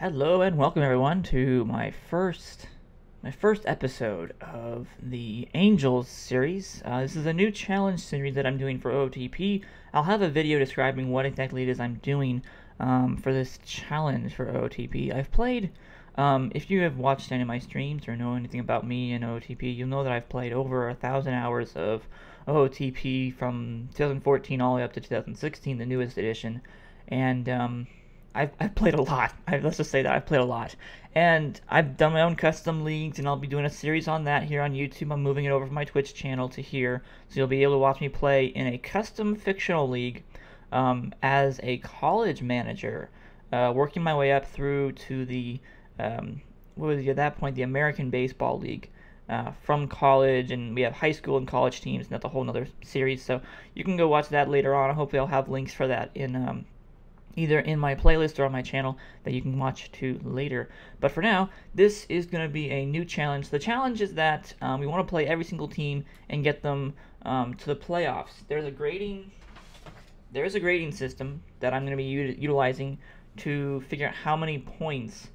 Hello and welcome everyone to my first episode of the Angels series. This is a new challenge series that I'm doing for OOTP. I'll have a video describing what exactly it is I'm doing for this challenge for OOTP. I've played, if you have watched any of my streams or know anything about me and OOTP, you'll know that I've played over 1,000 hours of OOTP from 2014 all the way up to 2016, the newest edition, and I've played a lot. Let's just say that I've played a lot. And I've done my own custom leagues, and I'll be doing a series on that here on YouTube. I'm moving it over from my Twitch channel to here, so you'll be able to watch me play in a custom fictional league as a college manager, working my way up through to the, what was it at that point, the American Baseball League. From college, and we have high school and college teams, and that's a whole nother series, so you can go watch that later on. Hopefully I'll have links for that in either in my playlist or on my channel that you can watch to later. But for now, this is going to be a new challenge. The challenge is that we want to play every single team and get them to the playoffs. There's a grading system that I'm going to be utilizing to figure out how many points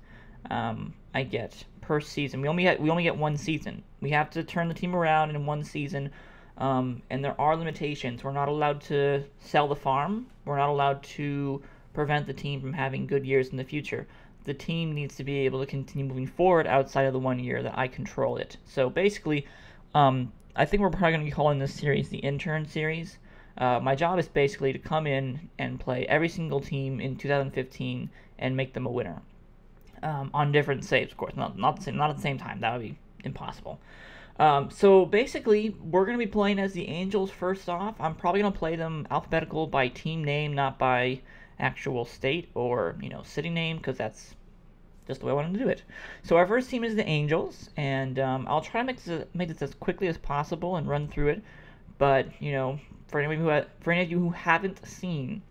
I get per season. We only get one season. We have to turn the team around in one season. And there are limitations. We're not allowed to sell the farm. We're not allowed to prevent the team from having good years in the future. The team needs to be able to continue moving forward outside of the 1 year that I control it. So basically, I think we're probably going to be calling this series the Intern series. My job is basically to come in and play every single team in 2015 and make them a winner. On different saves, of course, not at the same time. That would be impossible. So basically, we're going to be playing as the Angels first off. I'm probably going to play them alphabetical by team name, not by actual state or, city name, because that's just the way I wanted to do it. So our first team is the Angels, and I'll try to make this as quickly as possible and run through it. But, for any of you who haven't seen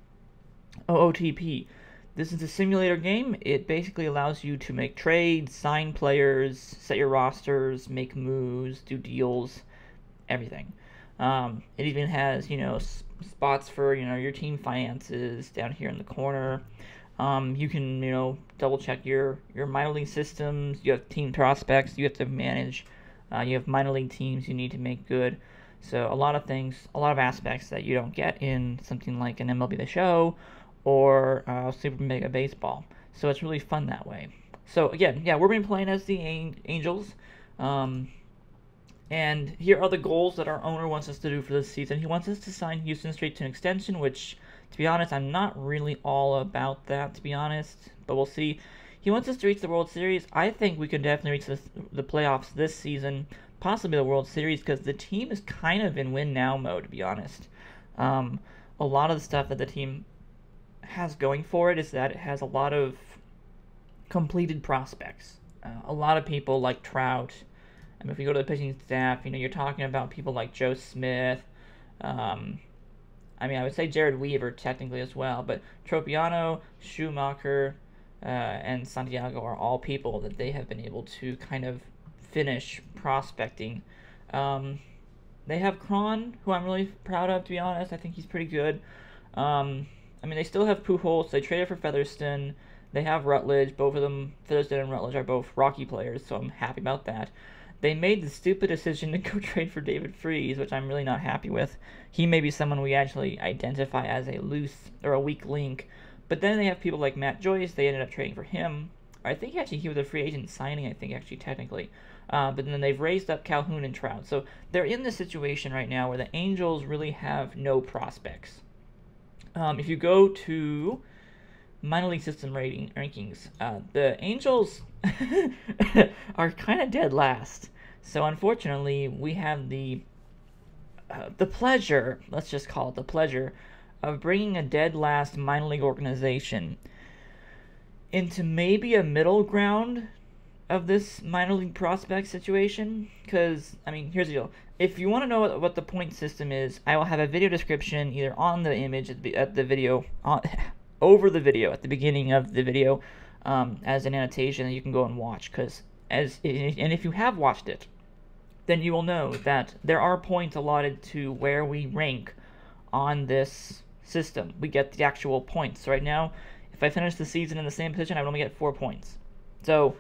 OOTP, this is a simulator game. It basically allows you to make trades, sign players, set your rosters, make moves, do deals, everything. It even has, spots for, your team finances down here in the corner. You can, double check your minor league systems. You have team prospects you have to manage. You have minor league teams you need to make good. So a lot of things, a lot of aspects that you don't get in something like an MLB The Show or Super Mega Baseball. So it's really fun that way. So again, yeah, we're going to be playing as the Angels. And here are the goals that our owner wants us to do for this season. He wants us to sign Houston straight to an extension, which, to be honest, I'm not really all about that, to be honest. But we'll see. He wants us to reach the World Series. I think we could definitely reach the playoffs this season, possibly the World Series, because the team is kind of in win-now mode, to be honest. A lot of the stuff that the team has going for it is that it has a lot of completed prospects. A lot of people like Trout. I mean, if you go to the pitching staff, you're talking about people like Joe Smith. I would say Jared Weaver technically as well, but Tropiano, Schumacher, and Santiago are all people that they have been able to kind of finish prospecting. They have Cron, who I'm really proud of, to be honest. I think he's pretty good. They still have Pujols. They traded for Featherston. They have Rutledge. Both of them, Featherston and Rutledge, are both Rocky players, so I'm happy about that. They made the stupid decision to go trade for David Freese, which I'm really not happy with. He may be someone we actually identify as a loose or a weak link. But then they have people like Matt Joyce. They ended up trading for him. I think actually he was a free agent signing, technically. But then they've raised up Calhoun and Trout. So they're in this situation right now where the Angels really have no prospects. If you go to minor league system rankings, the Angels are kind of dead last. So unfortunately, we have the pleasure, let's just call it the pleasure, of bringing a dead last minor league organization into maybe a middle ground of this minor league prospect situation. Because, here's the deal. If you want to know what the point system is, I will have a video description either on the image at the video, over the video at the beginning of the video, as an annotation that you can go and watch. And if you have watched it, then you will know that there are points allotted to where we rank on this system. We get the actual points. So right now, If I finish the season in the same position, I would only get 4 points. So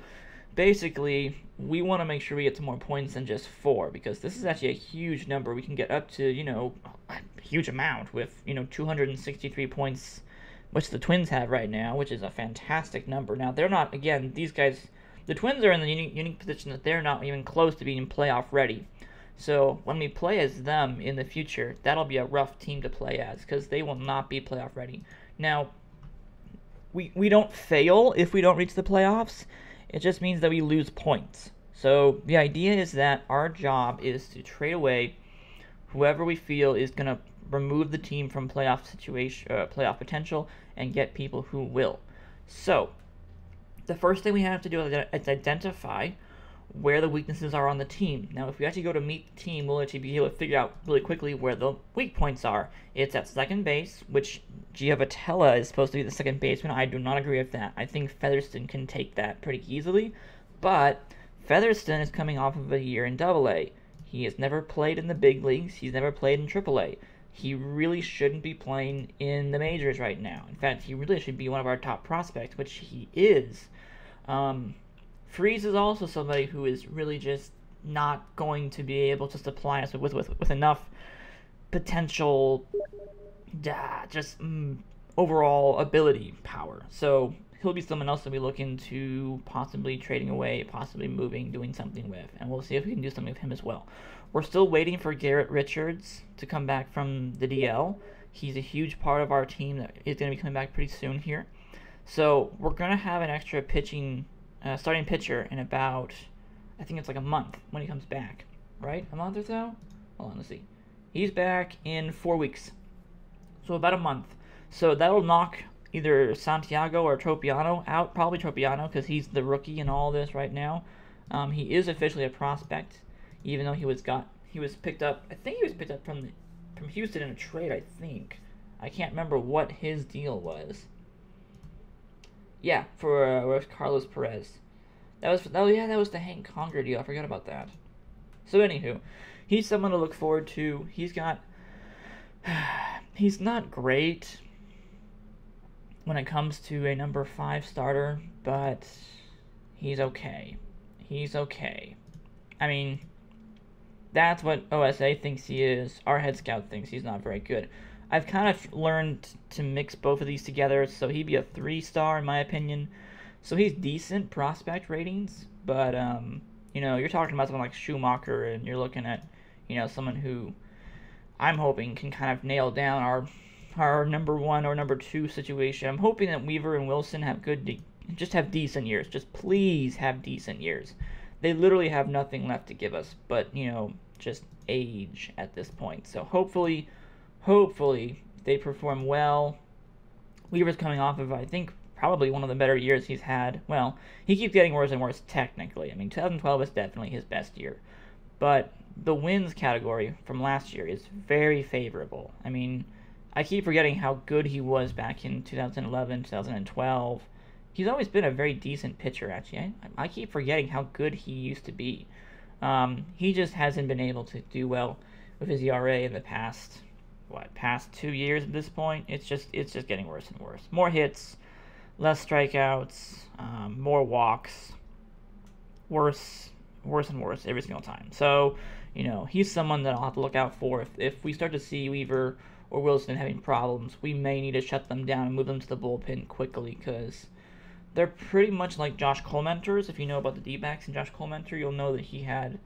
basically, we want to make sure we get to more points than just 4, because this is actually a huge number. We can get up to, a huge amount with, 263 points, which the Twins have right now, which is a fantastic number. Now, they're not, again, these guys, the Twins are in the unique position that they're not even close to being playoff ready. So when we play as them in the future, that'll be a rough team to play as, because they will not be playoff ready. Now, we don't fail if we don't reach the playoffs. It just means that we lose points. So the idea is that our job is to trade away whoever we feel is going to remove the team from playoff potential, and get people who will. So the first thing we have to do is identify where the weaknesses are on the team. Now, if we actually go to meet the team, we'll actually be able to figure out really quickly where the weak points are. It's at second base, which Giovanella is supposed to be the second baseman. I do not agree with that. I think Featherston can take that pretty easily, but Featherston is coming off of a year in Double-A. He has never played in the big leagues. He's never played in Triple-A. He really shouldn't be playing in the majors right now. In fact, he really should be one of our top prospects, which he is. Freeze is also somebody who is really just not going to be able to supply us with enough potential, overall ability power. So he'll be someone else that we look into possibly trading away, possibly moving, doing something with, and we'll see if we can do something with him as well. We're still waiting for Garrett Richards to come back from the DL. He's a huge part of our team that is going to be coming back pretty soon here. So we're going to have an extra starting pitcher in about, I think it's like a month when he comes back, right? A month or so? Hold on, let's see. He's back in 4 weeks, so about a month. So that'll knock either Santiago or Tropiano out, probably Tropiano, because he's the rookie in all this right now. He is officially a prospect, even though he was picked up. I think he was picked up from Houston in a trade. I think I can't remember what his deal was. Yeah, for Carlos Perez. That was the Hank Conger deal. I forgot about that. So anywho, he's someone to look forward to. He's not great when it comes to a number 5 starter, but he's okay. He's okay. I mean, that's what OSA thinks he is. Our head scout thinks he's not very good. I've kind of learned to mix both of these together, so he'd be a 3-star in my opinion. So he's decent prospect ratings, but you're talking about someone like Schumacher, and you're looking at, someone who I'm hoping can kind of nail down our number 1 or number 2 situation. I'm hoping that Weaver and Wilson have just have decent years. Just please have decent years. They literally have nothing left to give us, but just age at this point. So hopefully they perform well. Weaver's coming off of, I think, probably one of the better years he's had. Well, he keeps getting worse and worse technically. I mean, 2012 was definitely his best year. But the wins category from last year is very favorable. I mean, I keep forgetting how good he was back in 2011, 2012. He's always been a very decent pitcher, actually. I keep forgetting how good he used to be. He just hasn't been able to do well with his ERA in the past 2 years at this point. It's just getting worse and worse. More hits, less strikeouts, more walks, worse and worse every single time. So, he's someone that I'll have to look out for. If we start to see Weaver or Wilson having problems, we may need to shut them down and move them to the bullpen quickly, because they're pretty much like Josh Colementer's. If you know about the D-backs and Josh Colementer, you'll know that he had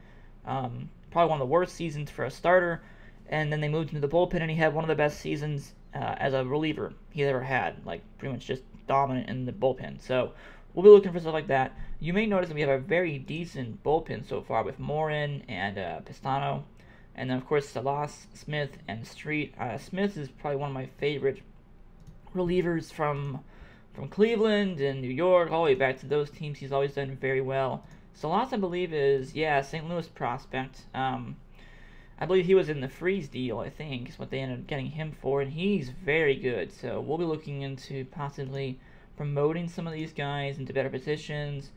probably one of the worst seasons for a starter, and then they moved into the bullpen, and he had one of the best seasons as a reliever he's ever had, like pretty much just dominant in the bullpen. So we'll be looking for stuff like that. You may notice that we have a very decent bullpen so far with Morin and Pistano, and then of course Salas, Smith, and Street. Smith is probably one of my favorite relievers from Cleveland and New York, all the way back to those teams. He's always done very well. Salas, I believe, is St. Louis prospect. I believe he was in the Freeze deal, I think, is what they ended up getting him for, and he's very good. So we'll be looking into possibly promoting some of these guys into better positions.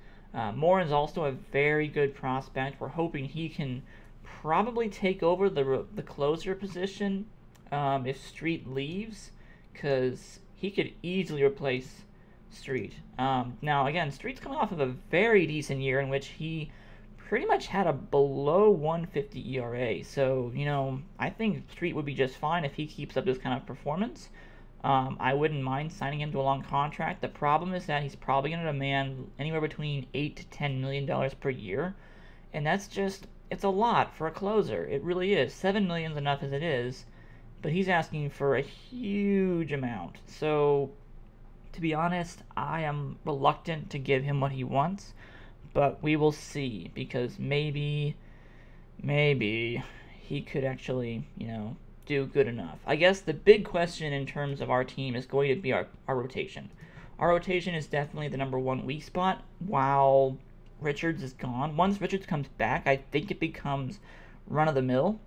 Morin's also a very good prospect. We're hoping he can probably take over the closer position if Street leaves, because he could easily replace Street. Now, again, Street's coming off of a very decent year in which he pretty much had a below 150 ERA. So, I think Street would be just fine if he keeps up this kind of performance. I wouldn't mind signing him to a long contract. The problem is that he's probably going to demand anywhere between $8 to $10 million per year, and it's a lot for a closer. It really is. $7 million is enough as it is, but he's asking for a huge amount. So, to be honest, I am reluctant to give him what he wants, but we will see, because maybe he could actually, do good enough. I guess the big question in terms of our team is going to be our rotation. Our rotation is definitely the number one weak spot while Richards is gone. Once Richards comes back, I think it becomes run-of-the-mill.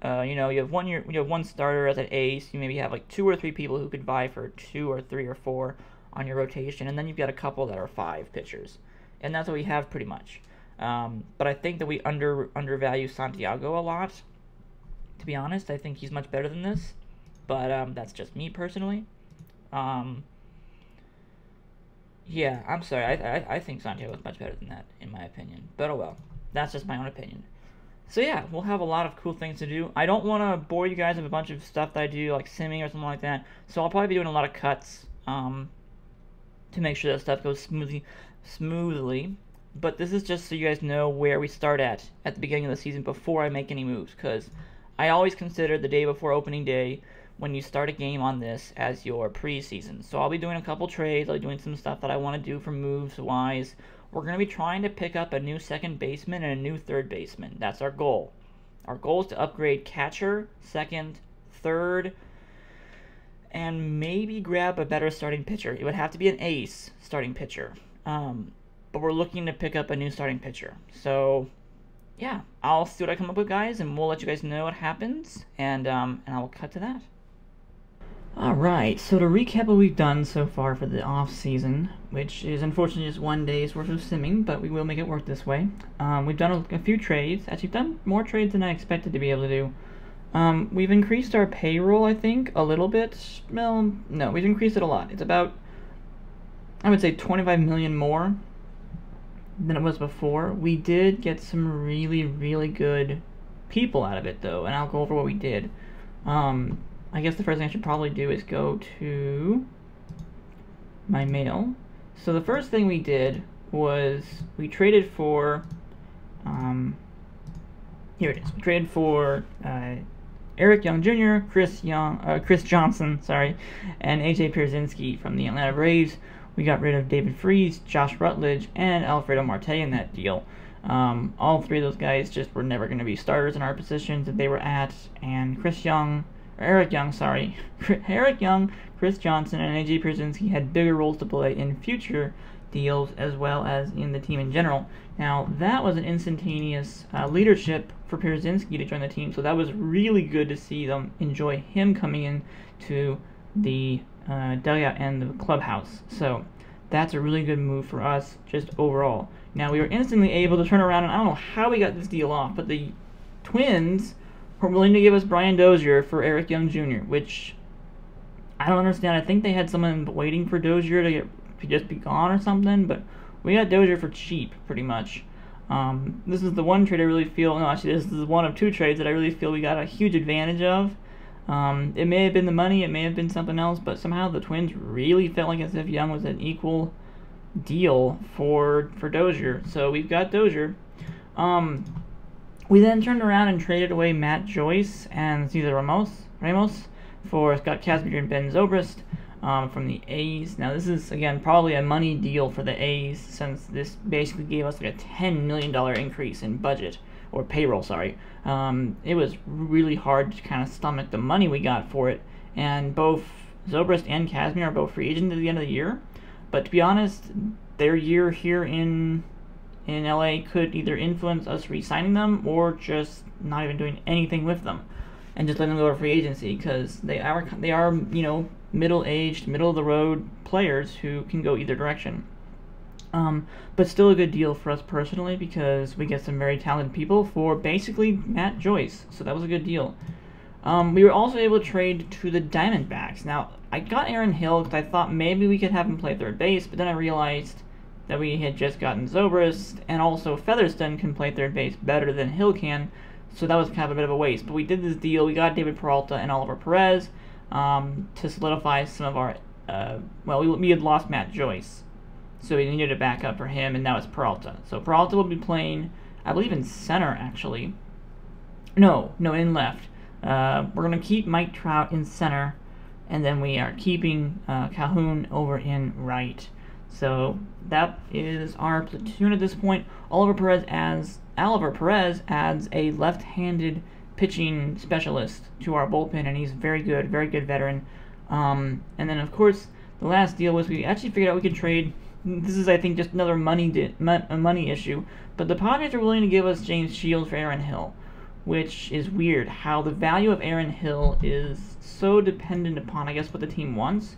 You have one starter as an ace. You maybe have like 2 or 3 people who could vie for 2 or 3 or 4 on your rotation, and then you've got a couple that are 5 pitchers. And that's what we have pretty much. But I think that we undervalue Santiago a lot. To be honest, I think he's much better than this, but that's just me personally. Yeah, I'm sorry. I think Santiago is much better than that, in my opinion. But oh well, that's just my own opinion. So yeah, we'll have a lot of cool things to do. I don't want to bore you guys with a bunch of stuff that I do, like simming or something like that. So I'll probably be doing a lot of cuts to make sure that stuff goes smoothly. But this is just so you guys know where we start at the beginning of the season before I make any moves, because I always consider the day before opening day when you start a game on this as your preseason. So I'll be doing a couple trades. I'll be doing some stuff that I want to do for moves-wise. We're going to be trying to pick up a new second baseman and a new third baseman. That's our goal. Our goal is to upgrade catcher, second, third, and maybe grab a better starting pitcher. It would have to be an ace starting pitcher. But we're looking to pick up a new starting pitcher. So yeah, I'll see what I come up with, guys, and we'll let you guys know what happens, and I will cut to that. Alright, so to recap what we've done so far for the off-season, which is unfortunately just 1 day's worth of simming, but we will make it work this way. We've done a few trades. Actually, we've done more trades than I expected to be able to do. We've increased our payroll, I think, a little bit. Well, no, we've increased it a lot. It's about, I would say, 25 million more than it was before. We did get some really, really good people out of it, though, and I'll go over what we did. I guess the first thing I should probably do is go to my mail. So the first thing we did was we traded for, here it is. We traded for Eric Young Jr., Chris Johnson, and AJ Pierzynski from the Atlanta Braves. We got rid of David Freese, Josh Rutledge, and Alfredo Marte in that deal. All 3 of those guys just were never going to be starters in our positions that they were at, and Eric Young, Chris Johnson, and AJ Pierzynski had bigger roles to play in future deals as well as in the team in general. Now, that was an instantaneous leadership for Pierzynski to join the team, so that was really good to see them enjoy him coming in to the dugout and the clubhouse. So that's a really good move for us just overall. Now, we were instantly able to turn around, and I don't know how we got this deal off, but the Twins were willing to give us Brian Dozier for Eric Young Jr., which I don't understand. I think they had someone waiting for Dozier to just be gone or something, but we got Dozier for cheap, pretty much. This is the one trade I really feel, no, actually, this is one of 2 trades that I really feel we got a huge advantage of. It may have been the money, it may have been something else, but somehow the Twins really felt like as if Young was an equal deal for Dozier. So we've got Dozier. We then turned around and traded away Matt Joyce and Cesar Ramos for Scott Kazmir and Ben Zobrist from the A's. Now, this is, again, probably a money deal for the A's, since this basically gave us like a $10 million increase in budget, or payroll, sorry. It was really hard to kind of stomach the money we got for it, and both Zobrist and Kazmir are both free agents at the end of the year. But to be honest, their year here in LA could either influence us re-signing them or just not even doing anything with them and just letting them go to free agency, because they are middle-aged, middle-of-the-road players who can go either direction. But still a good deal for us personally, because we get some very talented people for basically Matt Joyce, so that was a good deal. We were also able to trade to the Diamondbacks. Now, I got Aaron Hill because I thought maybe we could have him play third base, but then I realized that we had just gotten Zobrist, and also Featherston can play third base better than Hill can, so that was kind of a bit of a waste. But we did this deal. We got David Peralta and Oliver Perez to solidify some of our... we had lost Matt Joyce, so we needed a backup for him, and now it's Peralta. So Peralta will be playing, I believe, in center, actually. No, in left. We're going to keep Mike Trout in center, and then we are keeping Calhoun over in right. So that is our platoon at this point. Oliver Perez adds a left-handed pitching specialist to our bullpen, and he's very good veteran. And then, of course, the last deal was we actually figured out we could trade. This is, I think, just another money issue, but the Padres are willing to give us James Shields for Aaron Hill, which is weird how the value of Aaron Hill is so dependent upon, I guess, what the team wants.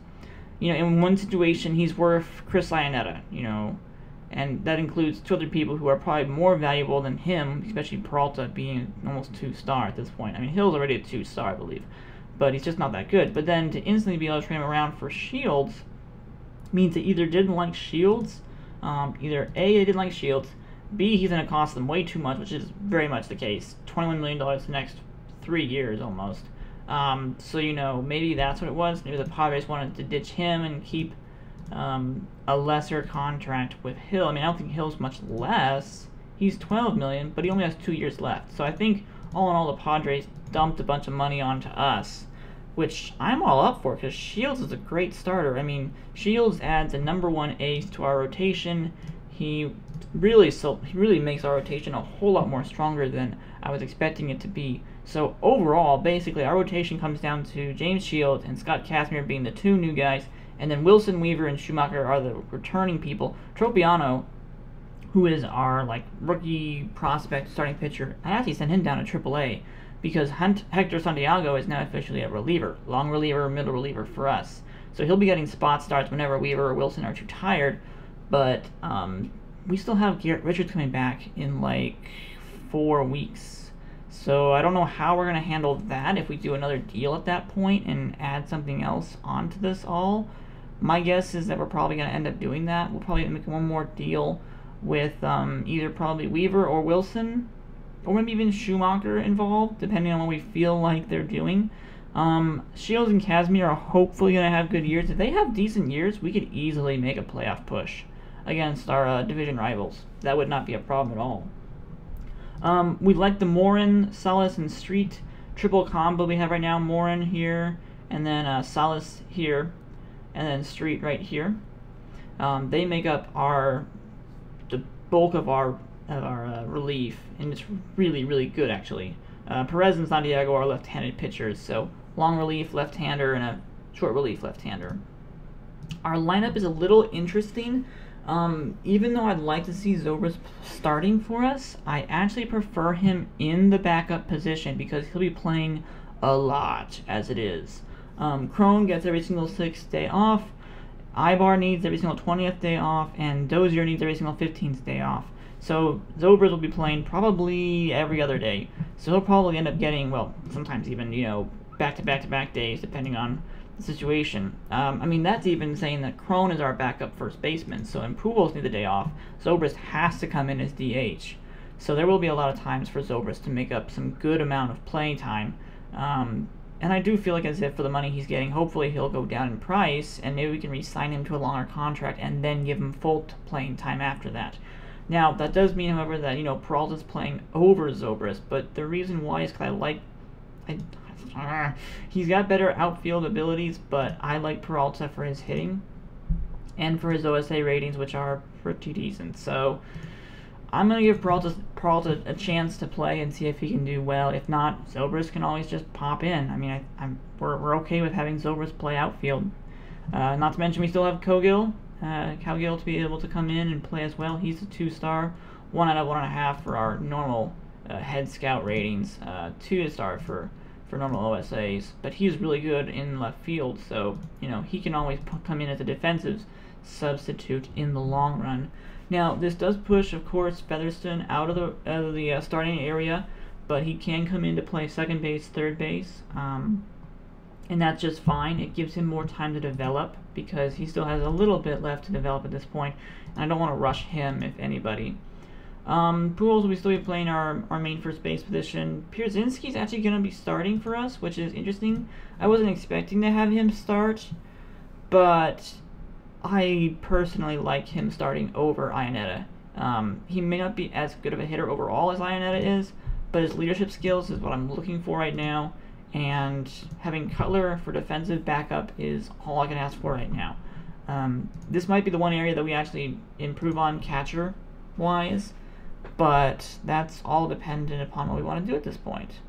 In one situation, he's worth Chris Iannetta, and that includes two other people who are probably more valuable than him, especially Peralta being almost 2-star at this point. I mean, Hill's already a 2-star, I believe, but he's just not that good. But then to instantly be able to trade him around for Shields means they either didn't like Shields, either A, they didn't like Shields, B, he's going to cost them way too much, which is very much the case. $21 million the next 3 years almost. So, maybe that's what it was. Maybe the Padres wanted to ditch him and keep a lesser contract with Hill. I mean, I don't think Hill's much less. He's $12 million, but he only has 2 years left. So I think, all in all, the Padres dumped a bunch of money onto us, which I'm all up for, because Shields is a great starter. I mean, Shields adds a #1 ace to our rotation. He really makes our rotation a whole lot more stronger than I was expecting it to be. So overall, basically, our rotation comes down to James Shields and Scott Kazmir being the 2 new guys, and then Wilson, Weaver, and Schumacher are the returning people. Tropiano, who is our rookie prospect starting pitcher, I actually sent him down to AAA because Hector Santiago is now officially a reliever, long reliever, middle reliever for us. So he'll be getting spot starts whenever Weaver or Wilson are too tired, but we still have Garrett Richards coming back in 4 weeks. So I don't know how we're going to handle that if we do another deal at that point and add something else onto this all. My guess is that we're probably going to end up doing that. We'll probably make one more deal with either probably Weaver or Wilson, or maybe even Schumacher involved, depending on what we feel like they're doing. Shields and Kazmir are hopefully going to have good years. If they have decent years, we could easily make a playoff push against our division rivals. That would not be a problem at all. We like the Morin, Salas, and Street triple combo we have right now. Morin here, and then Salas here, and then Street right here. They make up the bulk of our relief, and it's really good actually. Perez and Santiago are left-handed pitchers, so long relief left-hander and a short relief left-hander. Our lineup is a little interesting. Even though I'd like to see Zobrist starting for us, I actually prefer him in the backup position because he'll be playing a lot as it is. Crone gets every single 6th day off, Ibar needs every single 20th day off, and Dozier needs every single 15th day off. So Zobrist will be playing probably every other day. So he'll probably end up getting, sometimes even, back-to-back-to-back days depending on situation. I mean, that's even saying that Crone is our backup first baseman, so when Pujols need the day off, Zobrist has to come in as DH. So there will be a lot of times for Zobrist to make up some good amount of playing time. And I do feel like as if for the money he's getting, hopefully he'll go down in price, and maybe we can re-sign him to a longer contract and then give him full playing time after that. Now, that does mean, however, that, Peralta's playing over Zobrist, but the reason why is because he's got better outfield abilities, but I like Peralta for his hitting and for his OSA ratings, which are pretty decent. So I'm going to give Peralta a chance to play and see if he can do well. If not, Zobrist can always just pop in. I mean, we're okay with having Zobrist play outfield. Not to mention we still have Cowgill to be able to come in and play as well. He's a 2-star, 1 out of 1.5 for our normal head scout ratings, 2-star for normal OSAs, but he's really good in left field, so he can always come in as a defensive substitute in the long run. Now, this does push, of course, Featherston out of the starting area, but he can come in to play second base, third base, and that's just fine. It gives him more time to develop because he still has a little bit left to develop at this point, and I don't want to rush him, if anybody. Pujols will still be playing our main first base position. Pierzynski's actually going to be starting for us, which is interesting. I wasn't expecting to have him start, but I personally like him starting over Iannetta. He may not be as good of a hitter overall as Iannetta is, but his leadership skills is what I'm looking for right now, and having Cutler for defensive backup is all I can ask for right now. This might be the one area that we actually improve on catcher-wise, but that's all dependent upon what we want to do at this point.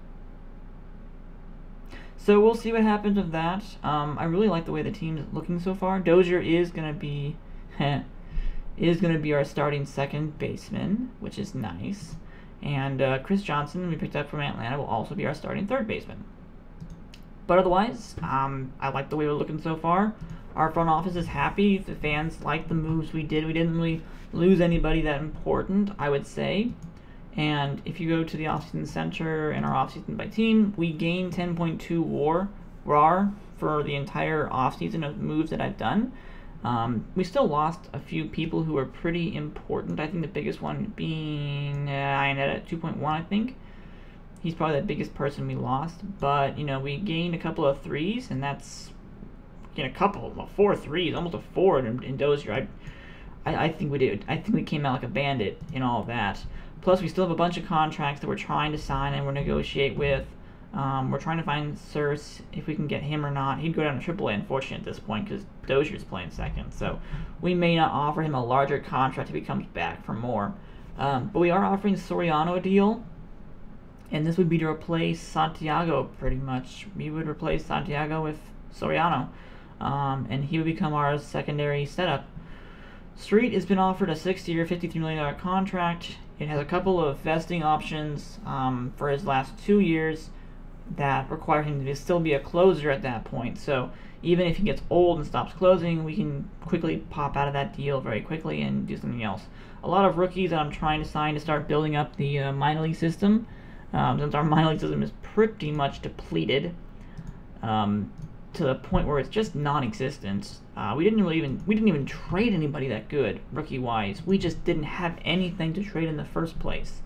So we'll see what happens with that. I really like the way the team's looking so far. Dozier is gonna be our starting second baseman, which is nice. And Chris Johnson, we picked up from Atlanta, will also be our starting third baseman. But otherwise, I like the way we're looking so far. Our front office is happy. The fans like the moves we did. We didn't really lose anybody that important, I would say. And if you go to the offseason center and our offseason by team, we gained 10.2 RAR for the entire offseason of moves that I've done. We still lost a few people who were pretty important. I think the biggest one being Iannetta at 2.1, I think. He's probably the biggest person we lost. But, you know, we gained a couple of threes, and that's four threes, almost a 4 in Dozier. I think we did. I think we came out like a bandit in all of that. Plus, we still have a bunch of contracts that we're trying to sign and we're negotiate with. We're trying to find Circe, if we can get him or not. He'd go down to AAA, unfortunately, at this point, because Dozier's playing second. So we may not offer him a larger contract if he comes back for more. But we are offering Soriano a deal, and this would be to replace Santiago, pretty much. We would replace Santiago with Soriano, and he would become our secondary setup. Street has been offered a 6-year, $53 million contract. It has a couple of vesting options for his last 2 years that require him to still be a closer at that point. So even if he gets old and stops closing, we can quickly pop out of that deal very quickly and do something else. A lot of rookies that I'm trying to sign to start building up the minor league system, since our minor league system is pretty much depleted to the point where it's just non-existent. We didn't even trade anybody that good rookie-wise. We just didn't have anything to trade in the first place.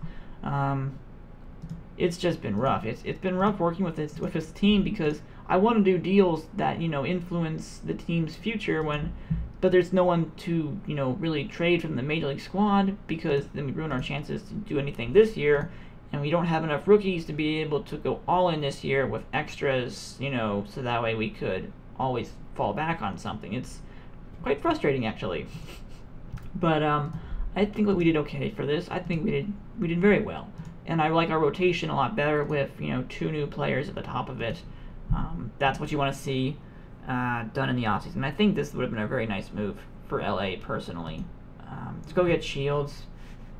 It's just been rough. It's been rough working with this team because I want to do deals that, you know, influence the team's future but there's no one to, you know, really trade from the major league squad, because then we ruin our chances to do anything this year, and we don't have enough rookies to be able to go all in this year with extras, you know, so that way we could always fall back on something. It's quite frustrating, actually. But I think that we did okay for this. I think we did very well. And I like our rotation a lot better with, you know, 2 new players at the top of it. That's what you want to see done in the offseason. I think this would have been a very nice move for LA, personally. Let's go get Shields.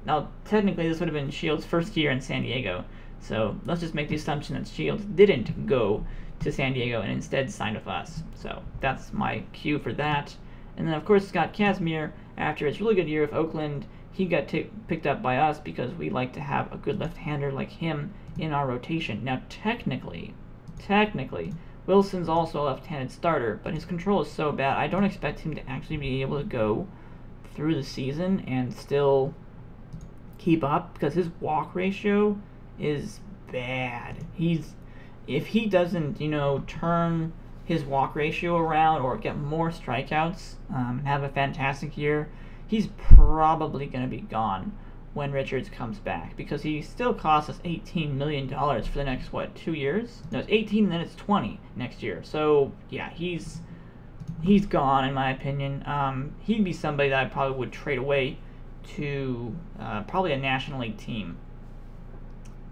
Now, technically, this would have been Shields' first year in San Diego. So let's just make the assumption that Shields didn't go to San Diego and instead signed with us. So that's my cue for that. And then, of course, Scott Kazmir, after his really good year with Oakland, he got picked up by us because we like to have a good left-hander like him in our rotation. Now, technically, Wilson's also a left-handed starter, but his control is so bad, I don't expect him to actually be able to go through the season and still keep up, because his walk ratio is bad. If he doesn't, you know, turn his walk ratio around or get more strikeouts and have a fantastic year, he's probably going to be gone when Richards comes back, because he still costs us $18 million for the next, 2 years? No, it's 18 and then it's 20 next year. So, yeah, he's gone, in my opinion. He'd be somebody that I probably would trade away to probably a National League team.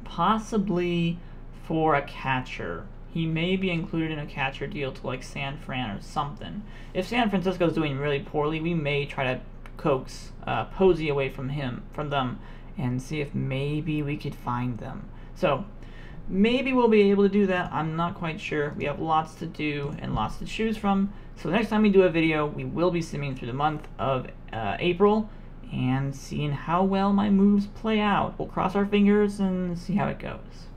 Possibly for a catcher. He may be included in a catcher deal to like San Fran or something. If San Francisco's doing really poorly, we may try to coax Posey away from them, and see if maybe we could find them. So maybe we'll be able to do that. I'm not quite sure. We have lots to do and lots to choose from. So the next time we do a video, we will be simming through the month of April and seeing how well my moves play out. We'll cross our fingers and see how it goes.